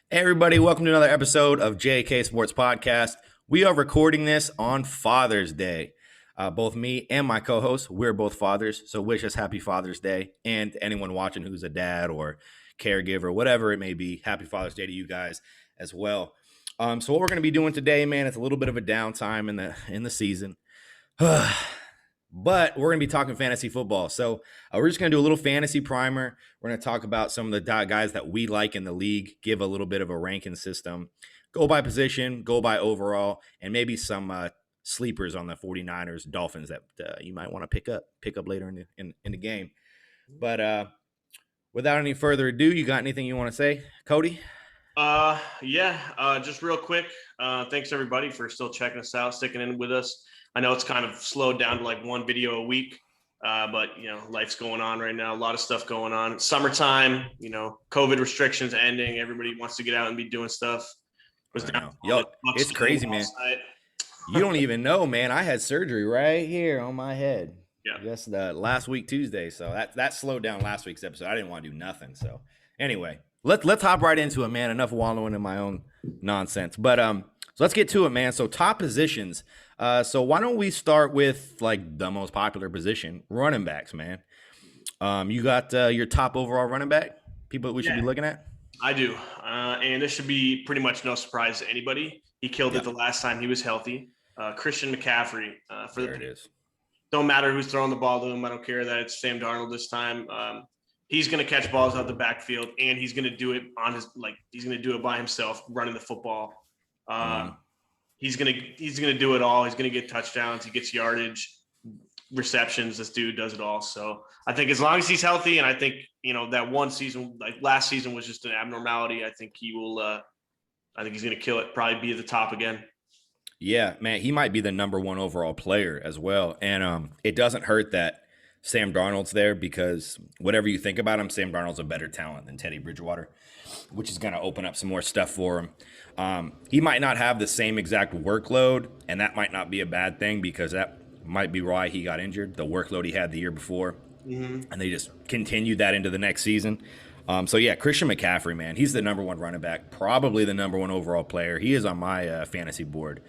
Hey everybody, welcome to another episode of JK Sports Podcast. We are recording this on Father's Day. Both me and my co-host, we're both fathers, so wish us happy Father's Day. And to anyone watching who's a dad or caregiver, whatever it may be, happy Father's Day to you guys as well. So what we're going to be doing today, man, it's a little bit of a downtime in the season. But we're going to be talking fantasy football. So we're just going to do a little fantasy primer. We're going to talk about some of the guys that we like in the league, give a little bit of a ranking system, go by position, go by overall, and maybe some sleepers on the 49ers, Dolphins that you might want to pick up later in the game. But without any further ado, you got anything you want to say, Cody? Just real quick. Thanks everybody for still checking us out, sticking in with us. I know it's kind of slowed down to like one video a week, but life's going on right now. A lot of stuff going on. It's summertime, COVID restrictions ending. Everybody wants to get out and be doing stuff. It's crazy, man. You don't even know, man. I had surgery right here on my head. Yeah. Just last week Tuesday. So that slowed down last week's episode. I didn't want to do nothing. So anyway, let's hop right into it, man. Enough wallowing in my own nonsense. But so let's get to it, man. So top positions. So why don't we start with like the most popular position, running backs, man. You got your top overall running back, people we should be looking at? I do. And this should be pretty much no surprise to anybody. He killed it the last time he was healthy. Christian McCaffrey. It is. Don't matter who's throwing the ball to him. I don't care that it's Sam Darnold this time. He's going to catch balls out the backfield, and he's going to do it he's going to do it by himself, running the football. He's going to do it all. He's going to get touchdowns. He gets yardage, receptions. This dude does it all. So I think as long as he's healthy, and I think, that one season, like last season was just an abnormality. I think he will, I think he's going to kill it, probably be at the top again. Yeah, man, he might be the number one overall player as well. And it doesn't hurt that Sam Darnold's there, because whatever you think about him, Sam Darnold's a better talent than Teddy Bridgewater, which is going to open up some more stuff for him. He might not have the same exact workload, and that might not be a bad thing, because that might be why he got injured, the workload he had the year before. And they just continued that into the next season. Christian McCaffrey, man, he's the number one running back, probably the number one overall player. He is on my fantasy board.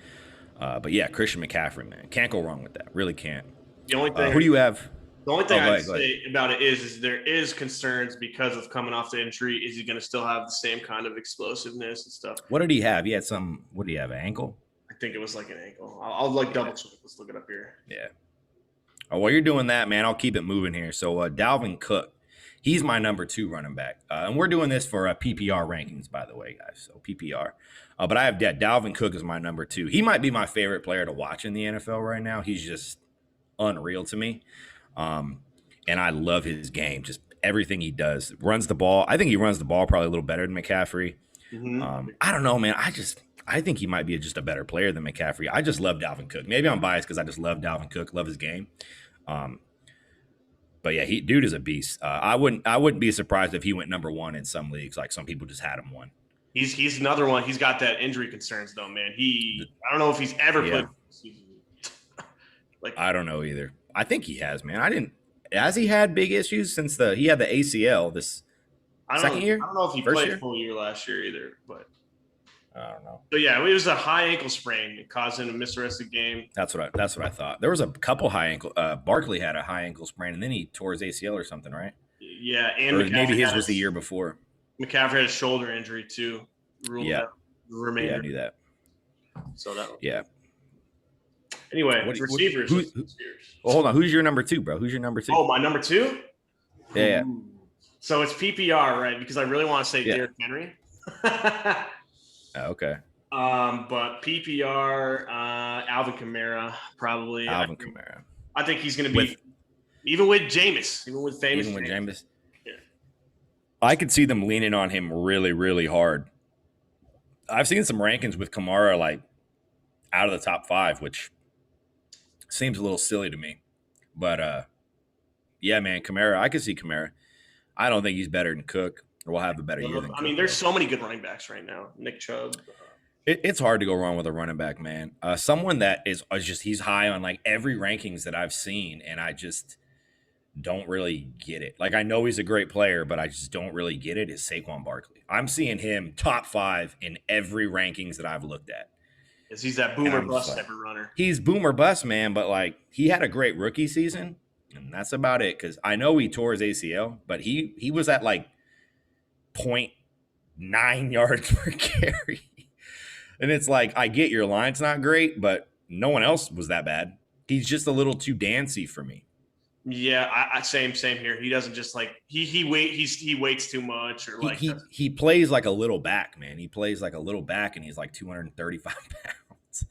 Christian McCaffrey, man, can't go wrong with that. Really can't. The only thing, who do you have? The only thing I'd say about it is there is concerns because of coming off the injury. Is he going to still have the same kind of explosiveness and stuff? What did he have? He had what did he have, an ankle? I think it was like an ankle. I'll double check. Let's look it up here. Yeah. Oh, while you're doing that, man, I'll keep it moving here. So Dalvin Cook, he's my number 2 running back. And we're doing this for PPR rankings, by the way, guys. So PPR. But I have Dalvin Cook is my number 2. He might be my favorite player to watch in the NFL right now. He's just unreal to me. And I love his game, just everything he does. Runs the ball. I think he runs the ball probably a little better than McCaffrey. I don't know, man. I think he might be just a better player than McCaffrey. I just love Dalvin Cook. Maybe I'm biased because I just love Dalvin Cook, love his game. Dude is a beast. I wouldn't be surprised if he went number 1 in some leagues. Like some people just had him 1. He's another one. He's got that injury concerns though, man. I don't know if he's ever played. I don't know either. I think he has, man. Has he had big issues since he had the ACL this second year? I don't know if he played full year last year either, but I don't know. But yeah, it was a high ankle sprain. It caused him to miss the rest of the game. That's what I thought. There was a couple high ankle. Barkley had a high ankle sprain, and then he tore his ACL or something, right? Yeah, and maybe his was the year before. McCaffrey had a shoulder injury too. Out the remainder. Yeah, I knew that. So that. Yeah. Anyway, receivers. Well, hold on. Who's your number 2, bro? Who's your number 2? Oh, my number 2? Yeah. So it's PPR, right? Because I really want to say Derrick Henry. Okay. But PPR, Alvin Kamara, probably. Alvin Kamara. I think he's going to be even with Jameis, even with Jameis. Yeah. I could see them leaning on him really, really hard. I've seen some rankings with Kamara like out of the top 5, which seems a little silly to me. But man, Kamara, I could see Kamara. I don't think he's better than Cook, or will have a better year than Cook. There's so many good running backs right now. Nick Chubb. It's hard to go wrong with a running back, man. Someone that is just he's high on like every rankings that I've seen, and I just don't really get it. Like I know he's a great player, but I just don't really get it. Is Saquon Barkley? I'm seeing him top 5 in every rankings that I've looked at, Is he's that and boomer I'm just bust like, ever runner. he's boomer bust, man. But like he had a great rookie season, and that's about it. Because I know he tore his ACL, but he was at like 0.9 yards per carry, and it's like I get your line's not great, but no one else was that bad. He's just a little too dancy for me. Yeah, I same here. He doesn't just like he waits too much or He like he he plays like a little back, man. He plays like a little back, and he's like 235 pounds.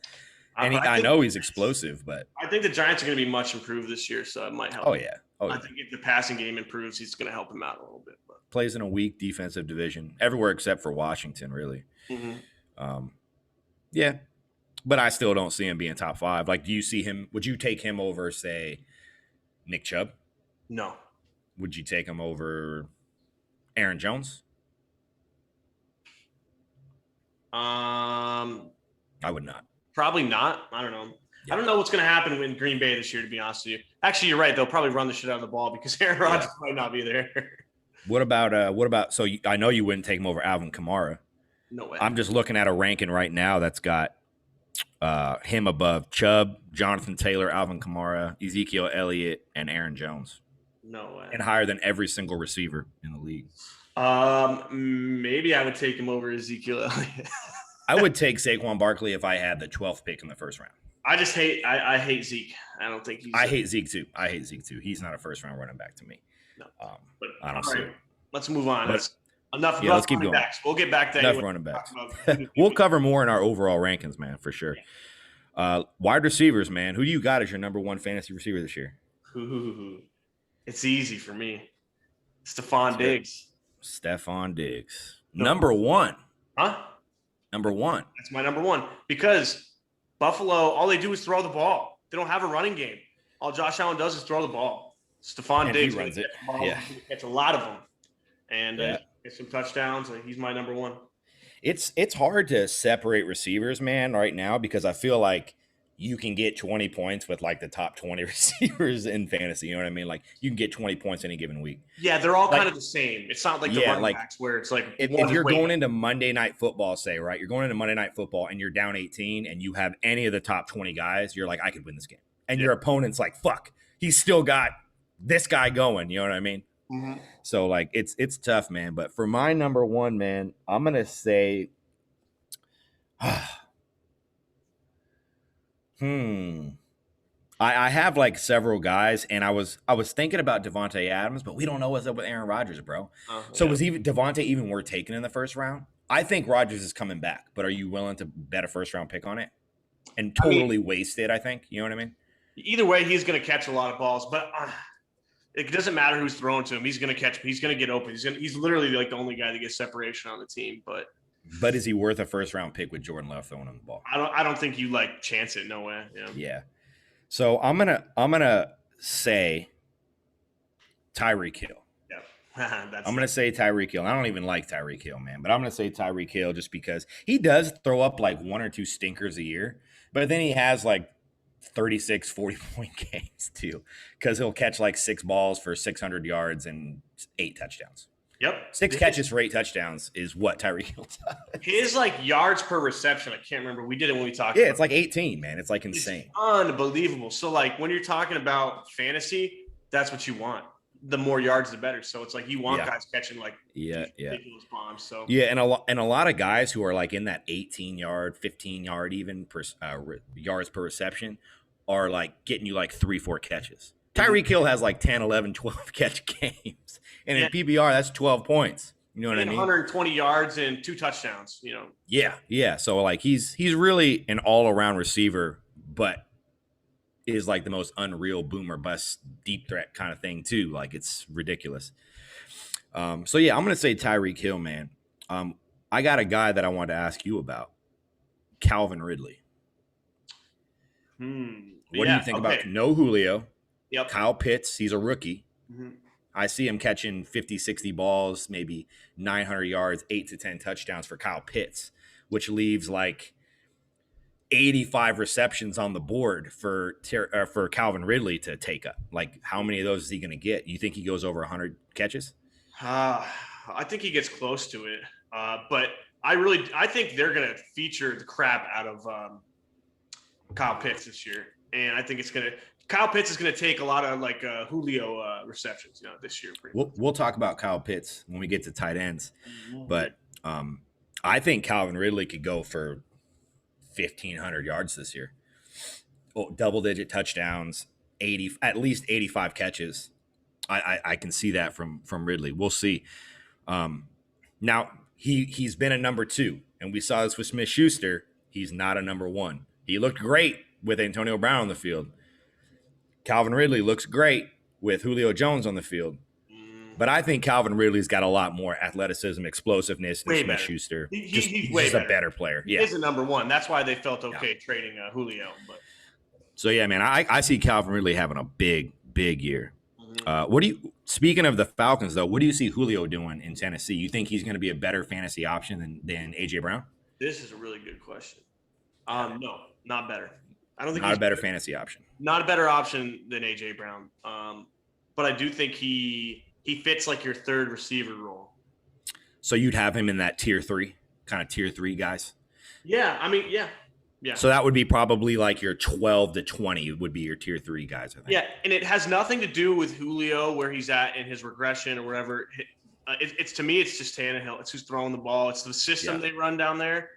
And I know he's explosive, but I think the Giants are going to be much improved this year, so it might help. oh him. yeah, oh I yeah. think if the passing game improves, he's going to help him out a little bit. But. Plays in a weak defensive division everywhere except for Washington, really. Mm-hmm. Yeah, but I still don't see him being top 5. Like, do you see him? Would you take him over, say, Nick Chubb? No. Would you take him over Aaron Jones? I would not. Probably not. I don't know. Yeah. I don't know what's going to happen in Green Bay this year, to be honest with you. Actually, you're right. They'll probably run the shit out of the ball because Aaron Rodgers might not be there. What about? So I know you wouldn't take him over Alvin Kamara. No way. I'm just looking at a ranking right now that's got him above Chubb, Jonathan Taylor, Alvin Kamara, Ezekiel Elliott, and Aaron Jones. No way. And higher than every single receiver in the league. Maybe I would take him over Ezekiel Elliott. I would take Saquon Barkley if I had the 12th pick in the first round. I just hate I hate Zeke. I don't think he's. I hate Zeke too. He's not a first round running back to me. No. But I don't see it. Let's move on. But, enough. Yeah, let's keep going. Backs. We'll get back to enough running backs. We'll cover more in our overall rankings, man, for sure. Wide receivers, man. Who do you got as your number 1 fantasy receiver this year? It's easy for me. Stephon Diggs. Stephon Diggs. Number 1. Huh? Number 1. That's my number 1 because Buffalo, all they do is throw the ball. They don't have a running game. All Josh Allen does is throw the ball. Stephon Diggs runs it. Yeah. Catch a lot of them. And get some touchdowns. He's my number 1. It's hard to separate receivers, man, right now because I feel like you can get 20 points with like the top 20 receivers in fantasy. You know what I mean? Like you can get 20 points any given week. Yeah, they're all kind of the same. It's not like the running backs where it's like if you're going into Monday Night Football, say, right? You're going into Monday Night Football and you're down 18 and you have any of the top 20 guys, you're like, I could win this game. And your opponent's like, fuck, he's still got this guy going. You know what I mean? Mm-hmm. So like it's tough, man. But for my number 1, man, I'm gonna say I have like several guys, and I was thinking about Devontae Adams, but we don't know what's up with Aaron Rodgers, bro. Was even Devontae even worth taking in the first round? I think Rodgers is coming back, but are you willing to bet a first round pick on it and totally waste it? I think you know what I mean. Either way, he's going to catch a lot of balls, but it doesn't matter who's throwing to him. He's going to catch. He's going to get open. He's literally like the only guy that gets separation on the team, But is he worth a first round pick with Jordan Love throwing him the ball? I don't think you like chance it. No way. Yeah. So I'm gonna say Tyreek Hill. Yeah. I'm gonna say Tyreek Hill. I don't even like Tyreek Hill, man, but I'm gonna say Tyreek Hill just because he does throw up like 1 or 2 stinkers a year, but then he has like 36, 40-point games too, because he'll catch like 6 balls for 600 yards and 8 touchdowns. Yep. 6 catches for 8 touchdowns is what Tyreek Hill does. His like yards per reception, I can't remember. We did it when we talked. Yeah, it's like 18, man. It's like insane. It's unbelievable. So like when you're talking about fantasy, that's what you want. The more yards, the better. So it's like you want guys catching like ridiculous bombs. So and a lot of guys who are like in that 18-yard, 15-yard even per, yards per reception are like getting you like 3-4 catches. Tyreek Hill has like 10, 11, 12 catch games. And in PPR, that's 12 points. You know what I mean? 120 yards and 2 touchdowns, you know. Yeah. So like he's really an all-around receiver, but is like the most unreal boomer bust deep threat kind of thing too. Like it's ridiculous. So yeah, I'm gonna say Tyreek Hill, man. I got a guy that I wanted to ask you about. Calvin Ridley. What do you think about no Julio? Yep. Kyle Pitts, he's a rookie. Mm-hmm. I see him catching 50, 60 balls, maybe 900 yards, 8 to 10 touchdowns for Kyle Pitts, which leaves like 85 receptions on the board for Calvin Ridley to take up. Like, how many of those is he going to get? You think he goes over 100 catches? I think he gets close to it, but I think they're going to feature the crap out of Kyle Pitts this year, and I think Kyle Pitts is going to take a lot of like Julio receptions, this year. We'll talk about Kyle Pitts when we get to tight ends, but I think Calvin Ridley could go for 1,500 yards this year. Double-digit touchdowns, at least 85 catches. I can see that from Ridley. We'll see. Now he's been a number 2, and we saw this with Smith-Schuster. He's not a number 1. He looked great with Antonio Brown on the field. Calvin Ridley looks great with Julio Jones on the field. But I think Calvin Ridley's got a lot more athleticism, explosiveness than Smith-Schuster. He's a better player. He is a number 1. That's why they felt okay trading Julio. But. So, yeah, man, I see Calvin Ridley having a big, big year. Speaking of the Falcons, though, what do you see Julio doing in Tennessee? You think he's going to be a better fantasy option than A.J. Brown? This is a really good question. No, not better. I don't think not a better fantasy option. Not a better option than A.J. Brown. But I do think he fits like your third receiver role. So you'd have him in that tier 3 guys? Yeah, I mean, yeah. So that would be probably like your 12 to 20 would be your tier 3 guys, I think. Yeah, and it has nothing to do with Julio, where he's at in hhis regression or whatever. It's to me, it's just Tannehill. It's who's throwing the ball. It's the system they run down there.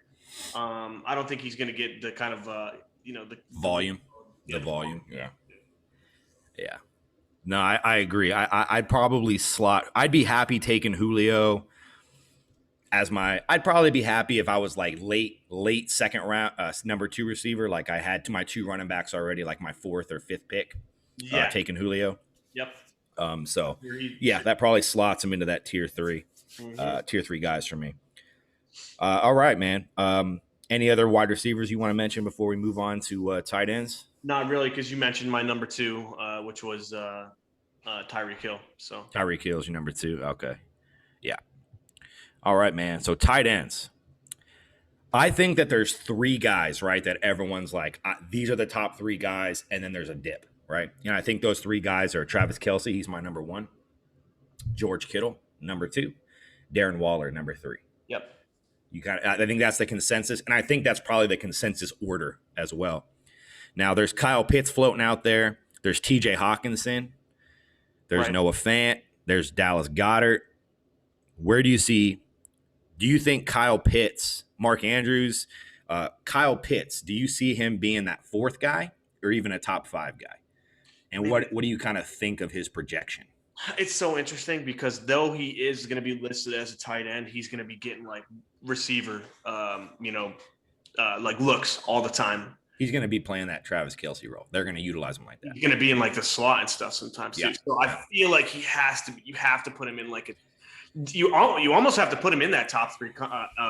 I don't think he's going to get the kind of the volume. The volume, yeah. No, I agree. I'd probably slot. I'd be happy taking Julio as I'd probably be happy if I was like late second round, number 2 receiver. Like I had my 2 running backs already, like my 4th or 5th pick. Taking Julio. Yep. So yeah, that probably slots him into that tier 3, tier 3 guys for me. All right, man. Any other wide receivers you want to mention before we move on to tight ends? Not really, because you mentioned my number 2, which was Tyreek Hill. So Tyreek Hill is your number 2. Okay. Yeah. All right, man. So tight ends. I think that there's 3 guys, right, that everyone's like, these are the top 3 guys, and then there's a dip, right? And I think those 3 guys are Travis Kelce, he's my number 1. George Kittle, number 2. Darren Waller, number 3. Yep. I think that's the consensus, and I think that's probably the consensus order as well. Now, there's Kyle Pitts floating out there. There's T.J. Hawkinson. There's Noah Fant. There's Dallas Goedert. Where do you think Kyle Pitts, Mark Andrews, Kyle Pitts, do you see him being that 4th guy or even a top 5 guy? And what do you kind of think of his projection? It's so interesting because though he is going to be listed as a tight end, he's going to be getting like receiver, like looks all the time. He's going to be playing that Travis Kelce role. They're going to utilize him like that. He's going to be in like the slot and stuff sometimes too. So I feel like you have to put him in like you almost have to put him in that top 3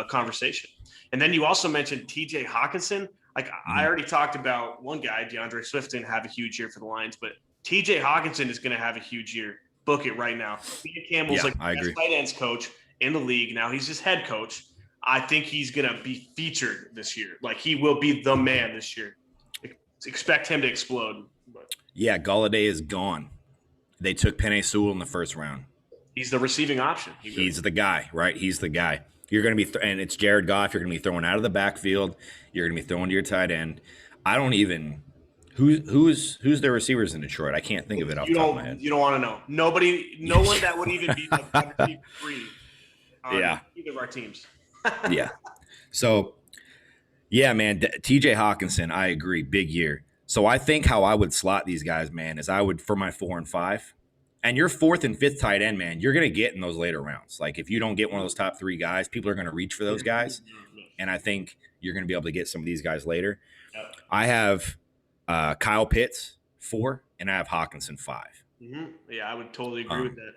conversation. And then you also mentioned T.J. Hawkinson. Like I already talked about one guy, DeAndre Swift didn't have a huge year for the Lions, but T.J. Hawkinson is going to have a huge year. Book it right now. Ian Campbell's like the best tight ends coach in the league. Now he's just head coach. I think he's going to be featured this year. Like he will be the man this year. Expect him to explode. Yeah, Golladay is gone. They took Penei Sewell in the 1st round. He's the receiving option. He's the guy, right? He's the guy. You're going to be and it's Jared Goff. You're going to be throwing out of the backfield. You're going to be throwing to your tight end. I don't even who's their receivers in Detroit? I can't think of it off the top of my head. You don't want to know. No one that would even be like 3 on either of our teams. Yeah. So, yeah, man, T.J. Hawkinson, I agree, big year. So I think how I would slot these guys, man, is I would for my 4 and 5. And your 4th and 5th tight end, man, you're going to get in those later rounds. Like if you don't get one of those top 3 guys, people are going to reach for those guys. And I think you're going to be able to get some of these guys later. Yep. I have Kyle Pitts 4, and I have Hawkinson 5. Mm-hmm. Yeah, I would totally agree with that.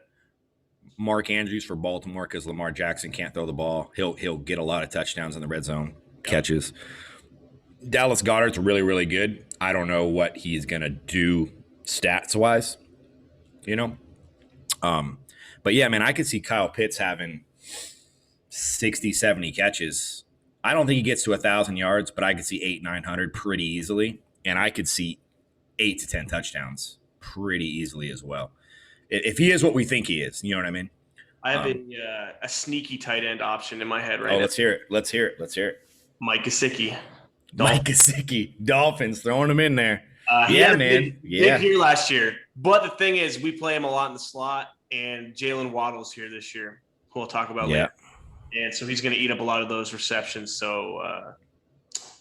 Mark Andrews for Baltimore because Lamar Jackson can't throw the ball. He'll get a lot of touchdowns in the red zone catches. Dallas Goedert's really, really good. I don't know what he's going to do stats-wise, But, yeah, man, I could see Kyle Pitts having 60, 70 catches I don't think he gets to 1,000 yards, but I could see 800-900 pretty easily, and I could see 8 to 10 touchdowns pretty easily as well. If he is what we think he is, you know what I mean? I have a sneaky tight end option in my head right Oh, now. let's hear it. Let's hear it. Let's hear it. Mike Gesicki. Mike Gesicki, Dolphins, throwing him in there. He Yeah, had a man. big year last year. But the thing is, we play him a lot in the slot, and Jalen Waddle's here this year, who we'll talk about later. And so he's going to eat up a lot of those receptions. So,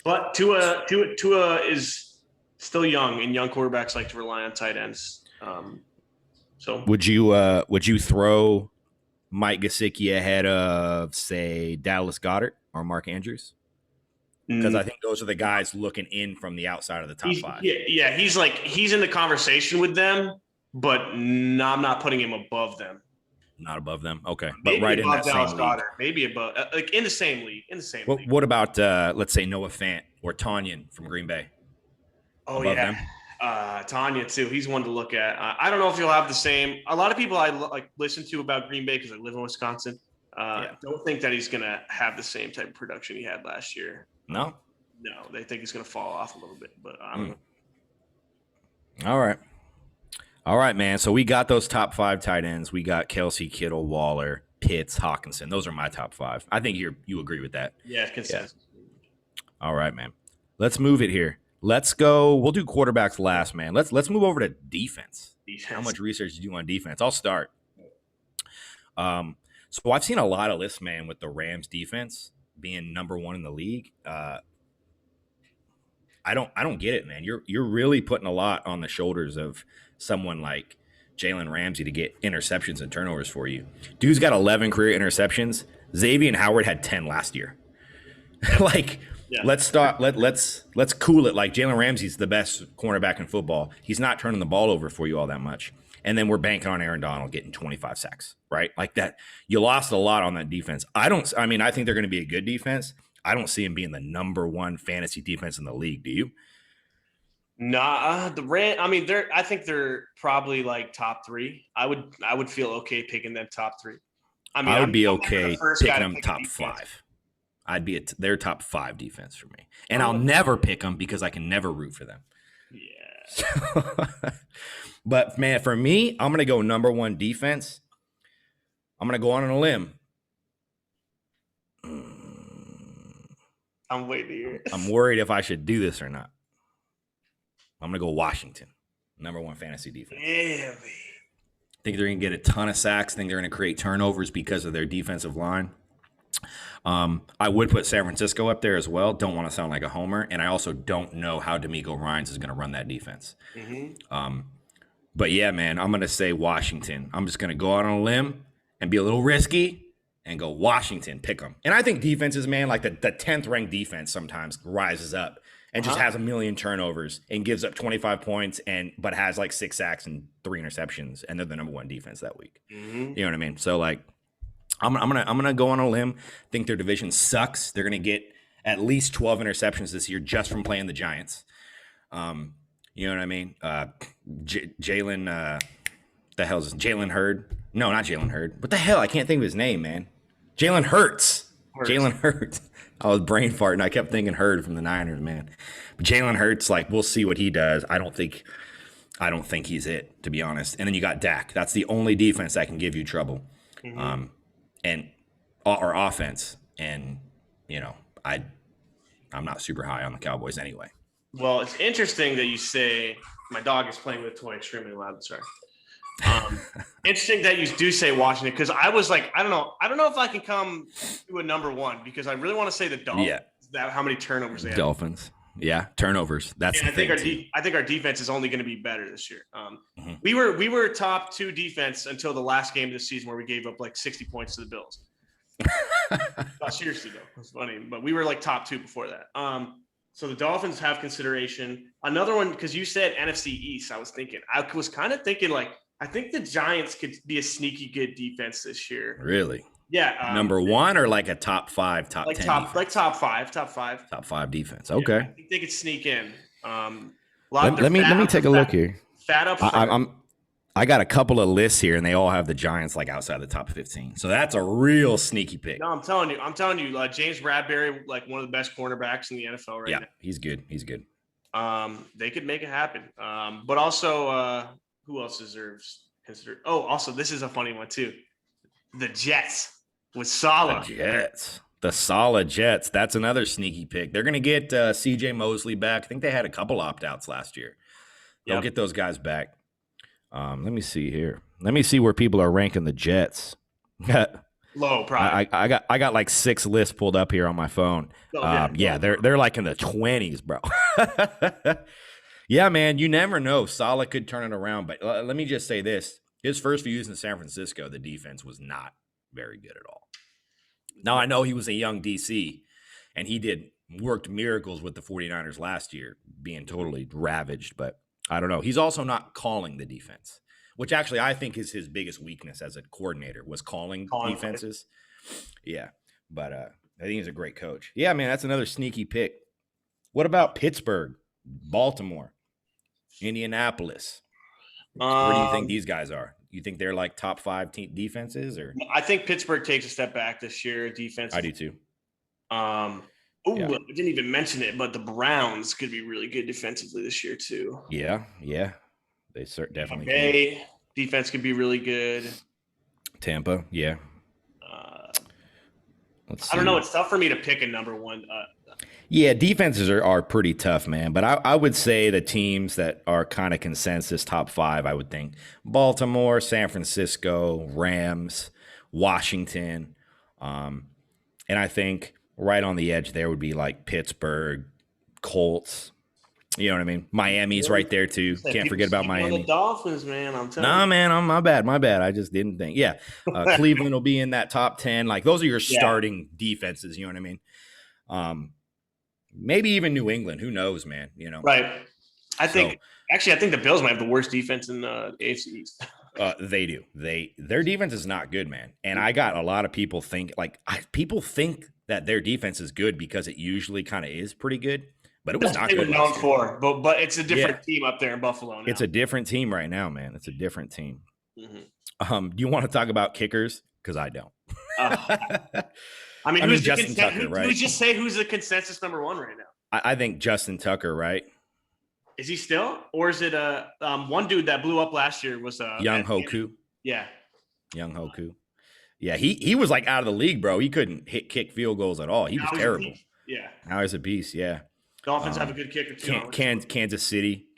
but Tua is still young, and young quarterbacks like to rely on tight ends. So would you throw Mike Gesicki ahead of, say, Dallas Goedert or Mark Andrews? Because I think those are the guys looking in from the outside of the top five. Yeah, he's in the conversation with them, but I'm not putting him above them. Not above them, okay, Maybe but right in that Dallas same Goedert, league. maybe above, like in the same league. League. What about let's say Noah Fant or Tonyan from Green Bay? Oh yeah, Tanya too. He's one to look at. I don't know if he'll have the same. A lot of people I listen to about Green Bay because I live in Wisconsin. Don't think that he's gonna have the same type of production he had last year. No, they think he's gonna fall off a little bit, but I don't know. All right, man. So we got those top 5 tight ends. We got Kelsey, Kittle, Waller, Pitts, Hawkinson. Those are my top 5. I think you agree with that. Yeah, consensus. Yeah. All right, man. Let's move it here. Let's go. We'll do quarterbacks last, man. Let's move over to defense. How much research do you do on defense? I'll start. So I've seen a lot of lists, man, with the Rams defense being number 1 in the league. I don't get it, man. You're really putting a lot on the shoulders of someone like Jalen Ramsey to get interceptions and turnovers for you. Dude's got 11 career interceptions. Xavier Howard had 10 last year. Let's start. Let's cool it. Like, Jalen Ramsey's the best cornerback in football. He's not turning the ball over for you all that much. And then we're banking on Aaron Donald getting 25 sacks, right? Like that. You lost a lot on that defense. I think they're going to be a good defense. I don't see him being the number 1 fantasy defense in the league. Do you? Nah, the Rams. I mean, I think they're probably like top 3. I would feel okay picking them top 3. I mean, I would be okay picking them top 5. I'd be their top 5 defense for me, and I'll never pick them because I can never root for them. Yeah. But man, for me, I'm gonna go number 1 defense. I'm gonna go on a limb. I'm waiting to hear it. I'm worried if I should do this or not. I'm going to go Washington, number 1 fantasy defense. Yeah, think they're going to get a ton of sacks. Think they're going to create turnovers because of their defensive line. I would put San Francisco up there as well. Don't want to sound like a homer. And I also don't know how D'Amico Ryans is going to run that defense. Mm-hmm. But yeah, man, I'm going to say Washington. I'm just going to go out on a limb and be a little risky and go Washington, pick them. And I think defenses, man, like the 10th ranked defense sometimes rises up and just has a million turnovers and gives up 25 points but has like 6 sacks and 3 interceptions, and they're the number 1 defense that week. Mm-hmm. You know what I mean? So like, I'm gonna go on a limb. Think their division sucks. They're gonna get at least 12 interceptions this year just from playing the Giants. You know what I mean? Jalen, the hell is Jalen Hurd? No, not Jalen Hurd. What the hell? I can't think of his name, man. Jalen Hurts. Jalen Hurts. I was brain farting. I kept thinking Hurd from the Niners, man. But Jalen Hurts, like, we'll see what he does. I don't think he's it, to be honest. And then you got Dak. That's the only defense that can give you trouble. Mm-hmm. And our offense. And, you know, I'm not super high on the Cowboys anyway. Well, it's interesting that you say my dog is playing with a toy extremely loud. Sorry. Interesting that you do say Washington, because I was like, I don't know if I can come to a number 1 because I really want to say the Dolphins. Yeah. That how many turnovers they have. Dolphins. Yeah, turnovers. That's the thing. I think our defense is only going to be better this year. Mm-hmm. We were top 2 defense until the last game of the season where we gave up like 60 points to the Bills. Seriously though, it's funny, but we were like top 2 before that. So the Dolphins have consideration. Another one, because you said NFC East, I was kind of thinking like, I think the Giants could be a sneaky good defense this year. Really? Yeah. Number 1 or like a top 5, top 10? Top 5. Top 5 defense. Okay. Yeah, I think they could sneak in. Let me take a look here. Fat up. I got a couple of lists here, and they all have the Giants like outside the top 15. So that's a real sneaky pick. No, I'm telling you, James Bradbury, like one of the best cornerbacks in the NFL right Yeah, now. he's good. He's good. They could make it happen. But also, who else deserves consider? Oh, also, this is a funny one too. The Jets with Saleh. The Jets. The solid Jets. That's another sneaky pick. They're going to get C.J. Mosley back. I think they had a couple opt-outs last year. They'll get those guys back. Let me see here. Let me see where people are ranking the Jets. Low, probably. I got like 6 lists pulled up here on my phone. They're like in the 20s, bro. Yeah, man, you never know. Saleh could turn it around, but let me just say this: his first few years in San Francisco, the defense was not very good at all. Now I know he was a young DC, and he worked miracles with the 49ers last year, being totally ravaged. But I don't know. He's also not calling the defense, which actually I think is his biggest weakness as a coordinator, was calling defenses. Yeah, but I think he's a great coach. Yeah, man, that's another sneaky pick. What about Pittsburgh, Baltimore, Indianapolis? Where do you think these guys are? You think they're like top 5 defenses, or? I think Pittsburgh takes a step back this year. Defense. I do too. I didn't even mention it, but the Browns could be really good defensively this year too. Yeah, they definitely. Okay, defense could be really good. Tampa, yeah. I don't know. It's tough for me to pick a number one. Yeah, defenses are pretty tough, man. But I would say the teams that are kind of consensus top 5, I would think Baltimore, San Francisco, Rams, Washington. And I think right on the edge there would be like Pittsburgh, Colts. You know what I mean? Miami's right there too. Can't forget about Miami. The Dolphins, man. I'm telling you. Nah, man, my bad. I just didn't think. Yeah, Cleveland will be in that top 10. Like those are your starting defenses. You know what I mean? Maybe even New England. Who knows, man? You know, right? I think the Bills might have the worst defense in the AFC East. They do. Their defense is not good, man. And I got a lot of people think that their defense is good because it usually kind of is pretty good. But it was not good. Known for, but it's a different team up there in Buffalo now. It's a different team right now, man. It's a different team. Mm-hmm. Do you want to talk about kickers? Because I don't. Who's Justin Tucker, right? Who's just say who's the consensus number 1 right now? I think Justin Tucker, right? Is he still, or is it one dude that blew up last year was Young Hoku? Yeah, Young Hoku. Yeah, he was like out of the league, bro. He couldn't kick field goals at all. He was terrible. Yeah, now he's a beast. Yeah. Dolphins have a good kicker too. Kansas City.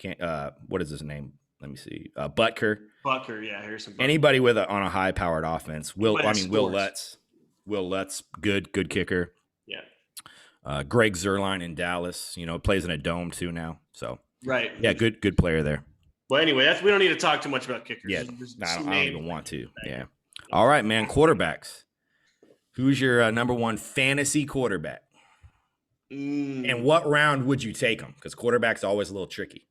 What is his name? Let me see. Butker. Yeah. Here's some. Anybody on a high-powered offense. Will Lutz. Will Lutz, good kicker. Yeah. Greg Zuerlein in Dallas. You know, plays in a dome too now. So right. Yeah, good player there. Well, anyway, we don't need to talk too much about kickers. Yeah, I don't even want to. Yeah. All right, man. Quarterbacks. Who's your number 1 fantasy quarterback? And what round would you take them? Because quarterback's always a little tricky.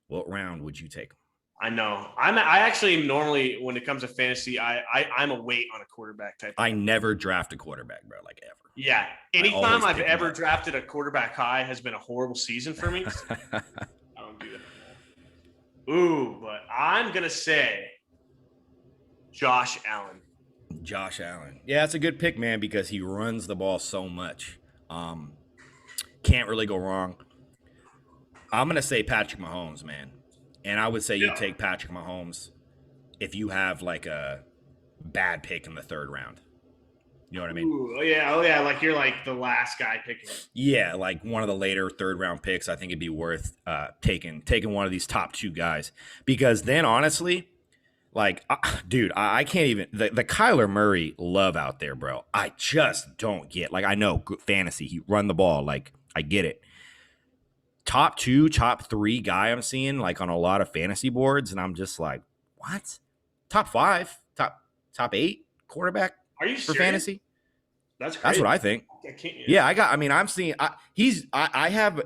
What round would you take them? I know. I actually normally, when it comes to fantasy, I'm a wait on a quarterback type. I never draft a quarterback, bro, like ever. Yeah. Anytime I've ever drafted a quarterback high has been a horrible season for me. So I don't do that. Ooh, but I'm going to say Josh Allen. Josh Allen. Yeah, that's a good pick, man, because he runs the ball so much. Can't really go wrong. I'm going to say Patrick Mahomes, man. And I would say you take Patrick Mahomes if you have like a bad pick in the 3rd round. You know what I mean? Ooh, oh yeah. Like you're like the last guy picking. Yeah, like one of the later 3rd round picks. I think it'd be worth taking one of these top 2 guys, because then honestly, like, dude, I can't even the Kyler Murray love out there, bro. I just don't get. Like, I know fantasy, he run the ball, like I get it. Top 2, top 3 guy I'm seeing like on a lot of fantasy boards, and I'm just like, what? Top 5, top 8 quarterback. Are you for serious? Fantasy? That's crazy. That's what I think.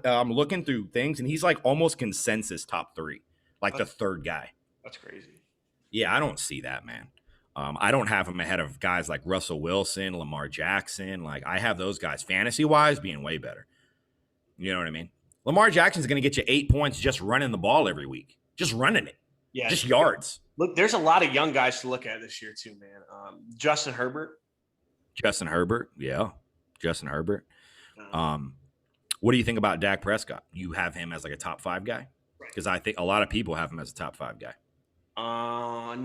I'm looking through things, and he's like almost consensus top 3, like the 3rd guy. That's crazy. Yeah, I don't see that, man. I don't have him ahead of guys like Russell Wilson, Lamar Jackson. Like, I have those guys fantasy-wise being way better. You know what I mean? Lamar Jackson's going to get you 8 points just running the ball every week. Just running it. Yeah. Just yards. Look, there's a lot of young guys to look at this year too, man. Justin Herbert. Justin Herbert, yeah, Justin Herbert. Um, Um, what do you think about Dak Prescott? You have him as like a top 5 guy? Because I think a lot of people have him as a top 5 guy. nah,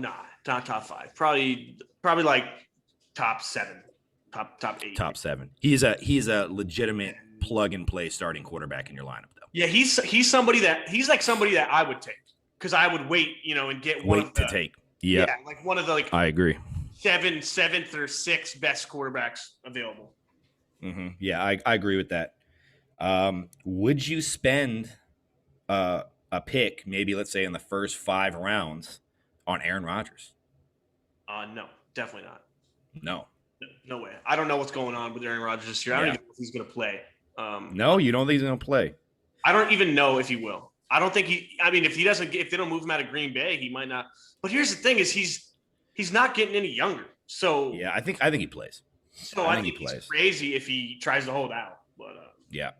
not top 5. Probably like top 7, top 8. Top 7. He's a legitimate plug and play starting quarterback in your lineup, though. Yeah, he's somebody that he's like somebody that I would take because I would wait, and get one of the, take. Yep. Yeah, like one of the I agree. seventh or sixth best quarterbacks available. Mm-hmm. Yeah, I agree with that. Would you spend a pick, maybe let's say in the first 5 rounds, on Aaron Rodgers? No, definitely not. No. No way. I don't know what's going on with Aaron Rodgers this year. I don't even know if he's going to play. No, you don't think he's going to play? I don't even know if he will. I don't think he. I mean, if they don't move him out of Green Bay, he might not. But here's the thing: is he's not getting any younger. So yeah, I think he plays. So I think he's crazy if he tries to hold out. But yeah.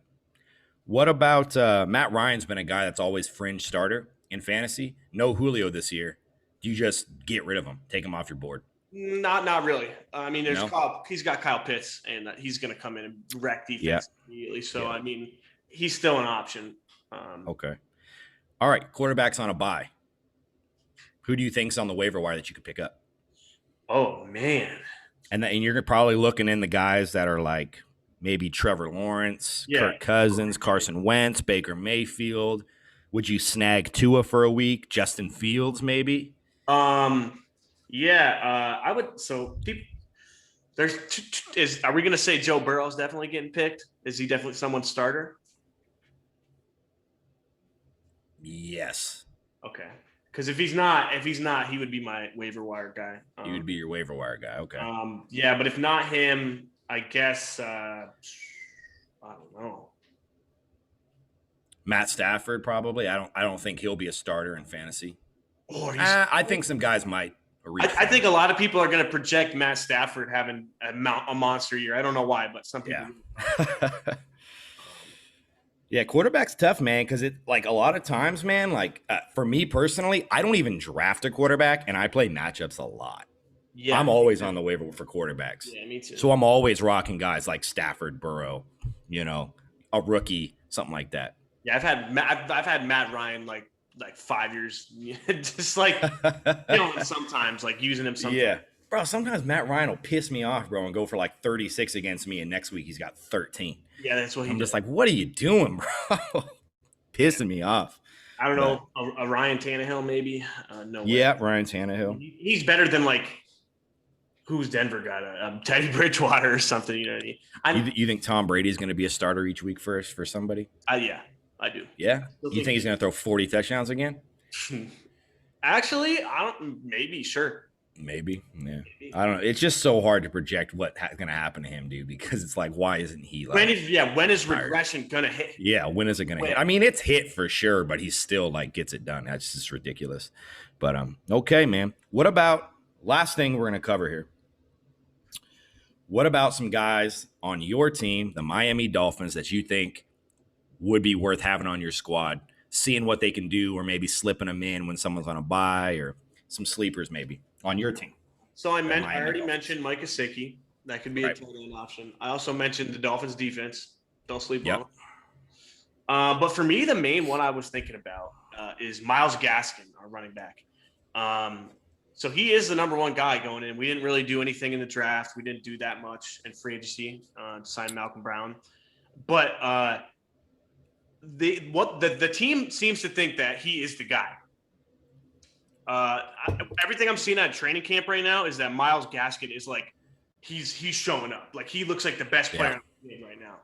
What about Matt Ryan's been a guy that's always fringe starter in fantasy. No Julio this year. Do you just get rid of him, take him off your board? Not really. I mean, he's got Kyle Pitts, and he's going to come in and wreck defense immediately. So I mean, he's still an option. Okay. All right, quarterbacks on a bye. Who do you think's on the waiver wire that you could pick up? Oh man. And you're probably looking in the guys that are like maybe Trevor Lawrence, Kirk Cousins, Carson Wentz, Baker Mayfield. Would you snag Tua for a week? Justin Fields, maybe? Yeah, I would. So are we going to say Joe Burrow's definitely getting picked? Is he definitely someone's starter? Yes. Okay. Because if he's not, he would be my waiver wire guy. He would be your waiver wire guy. Okay. Yeah, but if not him, I guess I don't know. Matt Stafford probably. I don't think he'll be a starter in fantasy. I think some guys might. I think a lot of people are going to project Matt Stafford having a monster year. I don't know why, but some people. Yeah. Yeah, quarterback's tough, man, because it like a lot of times, man, like for me personally, I don't even draft a quarterback, and I play matchups a lot. Yeah, I'm always on the waiver for quarterbacks. Yeah, me too. So I'm always rocking guys like Stafford, Burrow, a rookie, something like that. Yeah, I've had Matt Ryan like 5 years, just like sometimes like using him. Sometimes. Yeah, bro. Sometimes Matt Ryan will piss me off, bro, and go for like 36 against me, and next week he's got 13. Yeah, that's what I'm just like, what are you doing, bro? Pissing me off. I don't know. A Ryan Tannehill, maybe. No way. Yeah, Ryan Tannehill. He's better than like who's Denver got Teddy Bridgewater or something. You know what I mean? You think Tom Brady's going to be a starter each week for somebody? Yeah, I do. Yeah. You think he's going to throw 40 touchdowns again? Actually, I don't. Maybe, sure. Maybe. Yeah. I don't know. It's just so hard to project what's going to happen to him, dude, because it's like, why isn't he like when is regression going to hit? Yeah, when is it going to hit? I mean, it's hit for sure, but he still like gets it done. That's just ridiculous. But okay, man. What about last thing we're going to cover here? What about some guys on your team, the Miami Dolphins, that you think would be worth having on your squad, seeing what they can do, or maybe slipping them in when someone's on a bye, or some sleepers maybe on your team? So I already mentioned Mike Gesicki. That could be a total option. I also mentioned the Dolphins defense. Don't sleep on them. But for me, the main one I was thinking about is Myles Gaskin, our running back. So he is the number one guy going in. We didn't really do anything in the draft. We didn't do that much in free agency to sign Malcolm Brown. But the team seems to think that he is the guy. Everything I'm seeing at training camp right now is that Myles Gaskin is like he's showing up. Like he looks like the best player in the game right now.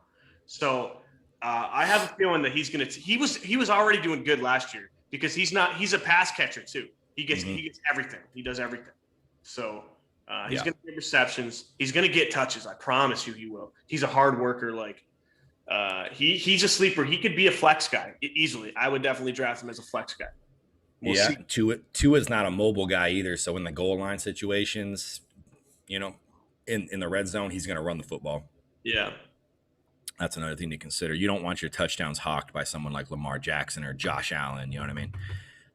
So I have a feeling that he's gonna. He was already doing good last year because he's a pass catcher too. He gets everything. He does everything. So he's gonna get receptions. He's gonna get touches. I promise you, he will. He's a hard worker. Like he's a sleeper. He could be a flex guy easily. I would definitely draft him as a flex guy. We'll see. Tua's not a mobile guy either. So in the goal line situations, in the red zone, he's going to run the football. Yeah. That's another thing to consider. You don't want your touchdowns hawked by someone like Lamar Jackson or Josh Allen. You know what I mean?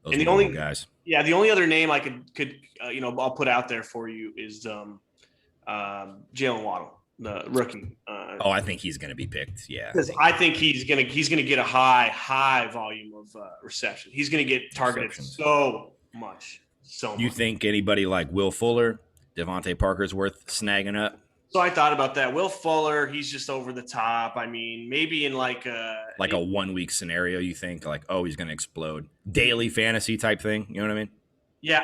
those And the mobile only, guys. yeah, the only other name I could I'll put out there for you is Jalen Waddle, the rookie. Oh, I think he's going to be picked. Yeah, I Because think I think he's gonna get a high volume of reception. He's gonna get targeted receptions. so much, so You much. think anybody like Will Fuller, Devontae Parker's worth snagging up? So I thought about that. Will Fuller, he's just over the top. I mean, maybe in like Like a 1 week scenario, you think like, oh, he's going to explode? Daily fantasy type thing. You know what I mean? yeah,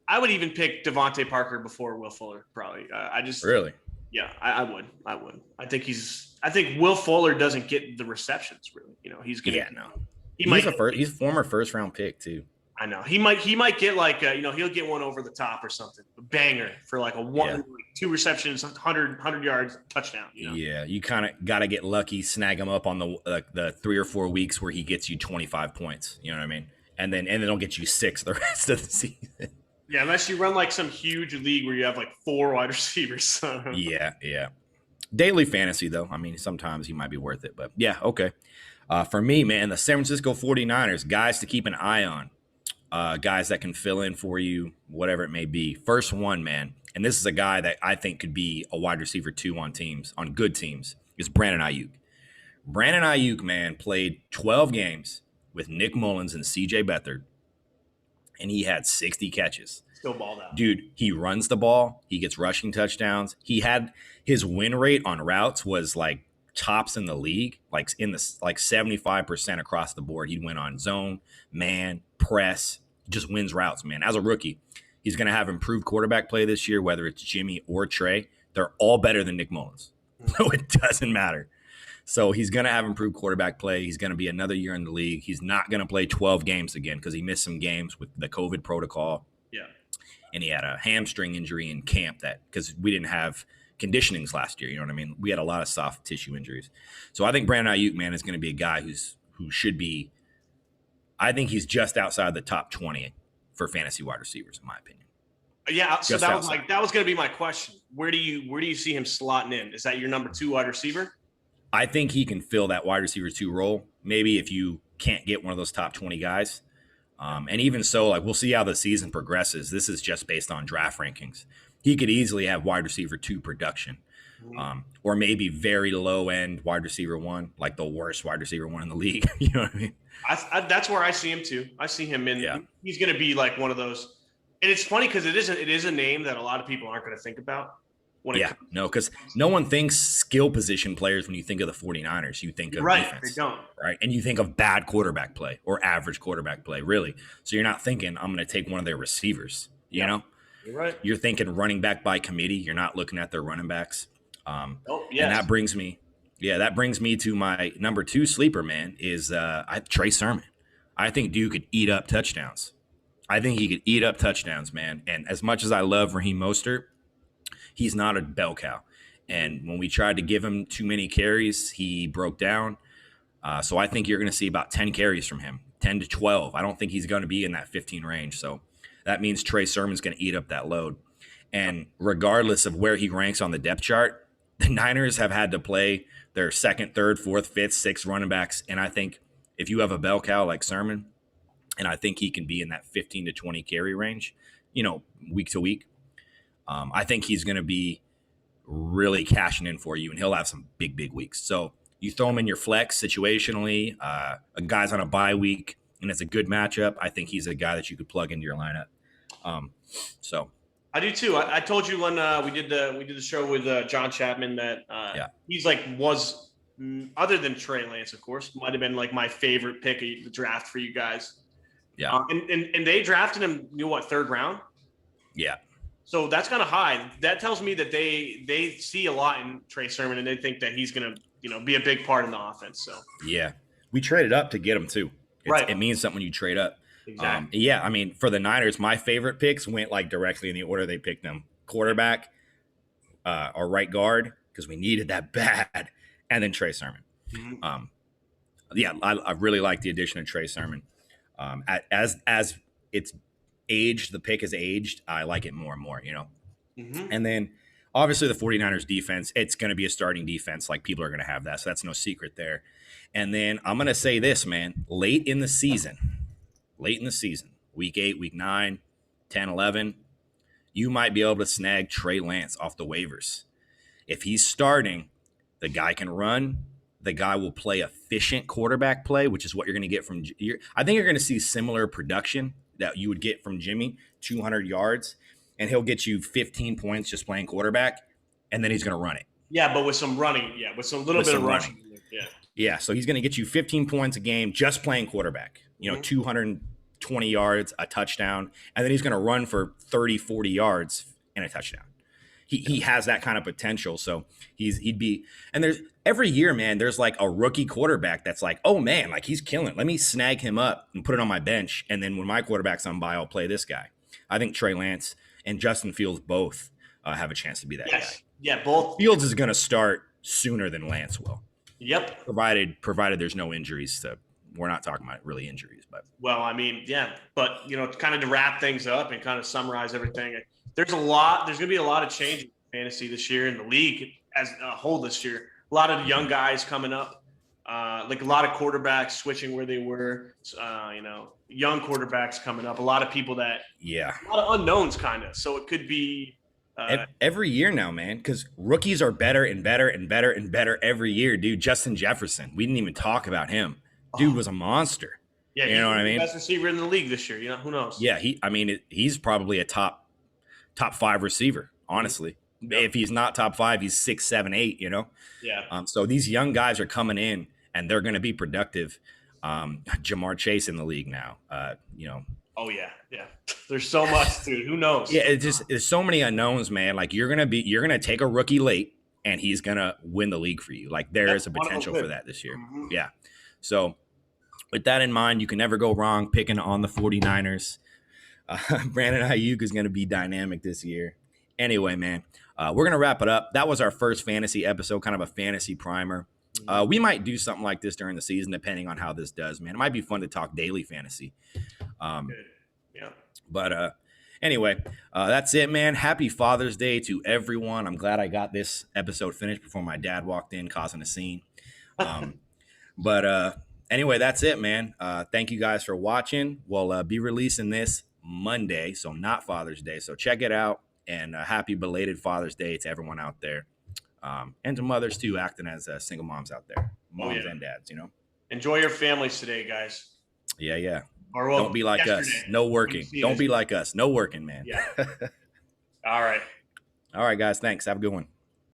I would even pick Devontae Parker before Will Fuller. Probably. I just Really? yeah, I would. I think Will Fuller doesn't get the receptions really. He's gonna Yeah, no. he might He's a former first round pick too. I know he might get like he'll get one over the top or something, a banger for like a one, Yeah. like 2 receptions, 100 yards, touchdown. Yeah, you kind of got to get lucky, snag him up on the 3 or 4 weeks where he gets you 25 points. You know what I mean? And then he'll get you 6 the rest of the season. Yeah, unless you run like some huge league where you have like 4 wide receivers. Yeah. Daily fantasy though, I mean, sometimes he might be worth it, but yeah, okay. For me, man, the San Francisco 49ers, guys to keep an eye on. Guys that can fill in for you, whatever it may be. First one, man, and this is a guy that I think could be a wide receiver 2 on good teams, is Brandon Ayuk. Brandon Ayuk, man, played 12 games with Nick Mullins and CJ Beathard, and he had 60 catches. Still balled out. Dude, he runs the ball. He gets rushing touchdowns. He had his win rate on routes was like tops in the league, like in the like 75% across the board. He'd win on zone, man, press, just wins routes, man. As a rookie, he's going to have improved quarterback play this year, whether it's Jimmy or Trey. They're all better than Nick Mullins. So it doesn't matter. So he's going to have improved quarterback play. He's going to be another year in the league. He's not going to play 12 games again because he missed some games with the COVID protocol. Yeah. And he had a hamstring injury in camp because we didn't have conditionings last year. You know what I mean? We had a lot of soft tissue injuries. So I think Brandon Ayuk, man, is going to be a guy who should be, I think he's just outside the top 20 for fantasy wide receivers, in my opinion. Yeah, so Just that was outside. that was going to be my question. Where do you see him slotting in? Is that your number 2 wide receiver? I think he can fill that wide receiver 2 role. Maybe if you can't get one of those top 20 guys. And even so, like we'll see how the season progresses. This is just based on draft rankings. He could easily have wide receiver 2 production, or maybe very low end wide receiver 1, like the worst wide receiver 1 in the league. You know what I mean? That's where I see him too. I see him in. Yeah. He's going to be like one of those. And it's funny because it is a name that a lot of people aren't going to think about. No, because no one thinks skill position players when you think of the 49ers. You think of defense. They don't. Right. And you think of bad quarterback play or average quarterback play, really. So you're not thinking, I'm going to take one of their receivers, you know? You're right. You're thinking running back by committee. You're not looking at their running backs. And that brings me to my number 2 sleeper, man, is Trey Sermon. I think Duke could eat up touchdowns. I think he could eat up touchdowns, man. And as much as I love Raheem Mostert, he's not a bell cow. And when we tried to give him too many carries, he broke down. So I think you're going to see about 10 carries from him, 10 to 12. I don't think he's going to be in that 15 range. So that means Trey Sermon's going to eat up that load. And regardless of where he ranks on the depth chart, the Niners have had to play their 2nd, 3rd, 4th, 5th, 6th running backs. And I think if you have a bell cow like Sermon, and I think he can be in that 15 to 20 carry range, week to week, I think he's going to be really cashing in for you, and he'll have some big, big weeks. So you throw him in your flex situationally, a guy's on a bye week, and it's a good matchup. I think he's a guy that you could plug into your lineup. So I do too. I told you when we did the show with John Chapman that he's was other than Trey Lance, of course, might have been like my favorite pick of the draft for you guys. Yeah, and they drafted him. 3rd round. Yeah. So that's kind of high. That tells me that they see a lot in Trey Sermon, and they think that he's going to be a big part in the offense. So yeah, we traded up to get him too. Right, it means something when you trade up. Exactly. I mean, for the Niners, my favorite picks went like directly in the order they picked them: quarterback, or right guard, because we needed that bad, and then Trey Sermon. I really like the addition of Trey Sermon. As it's aged, the pick is aged, I like it more and more, And then obviously the 49ers defense, it's going to be a starting defense. Like people are going to have that. So that's no secret there. And then I'm going to say this, man, late in the season, late in the season, week 8, week 9, 10, 11, you might be able to snag Trey Lance off the waivers. If he's starting, the guy can run. The guy will play efficient quarterback play, which is what you're going to get from. I think you're going to see similar production that you would get from Jimmy, 200 yards, and he'll get you 15 points just playing quarterback, and then he's going to run it. Yeah, but with some running. Yeah, with some little bit of rushing. Yeah. Yeah, so he's going to get you 15 points a game just playing quarterback. 220 yards, a touchdown, and then he's going to run for 30, 40 yards and a touchdown. He has that kind of potential. So he'd be, and there's every year, man, there's like a rookie quarterback that's like, oh man, like he's killing it. Let me snag him up and put it on my bench. And then when my quarterback's on bye, I'll play this guy. I think Trey Lance and Justin Fields both have a chance to be that guy. Yeah, both. Fields is going to start sooner than Lance will. Yep. Provided there's no injuries. We're not talking about really injuries, but. Well, I mean, yeah, but kind of to wrap things up and kind of summarize everything. There's going to be a lot of change in fantasy this year in the league as a whole this year. A lot of young guys coming up, like a lot of quarterbacks switching where they were, young quarterbacks coming up, a lot of people a lot of unknowns kind of. So it could be every year now, man, because rookies are better and better and better and better every year, dude. Justin Jefferson, we didn't even talk about him. Dude was a monster. Yeah, you know what I mean? Best receiver in the league this year. Who knows? Yeah, he's probably a top 5 receiver, honestly. Yep. If he's not top 5, he's 6, 7, 8, Yeah. So these young guys are coming in and they're going to be productive. Jamar Chase in the league now, Oh yeah. There's so much, dude. Who knows? Yeah, there's so many unknowns, man. Like you're gonna take a rookie late and he's gonna win the league for you. Like there is a potential for that this year. Mm-hmm. Yeah. So with that in mind, you can never go wrong picking on the 49ers. Brandon Ayuk is going to be dynamic this year. Anyway, man, we're going to wrap it up. That was our first fantasy episode, kind of a fantasy primer. We might do something like this during the season, depending on how this does, man. It might be fun to talk daily fantasy. Yeah. But anyway, that's it, man. Happy Father's Day to everyone. I'm glad I got this episode finished before my dad walked in causing a scene. But anyway, that's it, man. Thank you guys for watching. We'll be releasing this Monday, so not Father's Day. So check it out, and happy belated Father's Day to everyone out there, and to mothers too, acting as single moms out there, moms and dads. Enjoy your families today, guys. Yeah. Don't be like us. No working. Don't be like us. No working, man. Yeah. All right, guys. Thanks. Have a good one.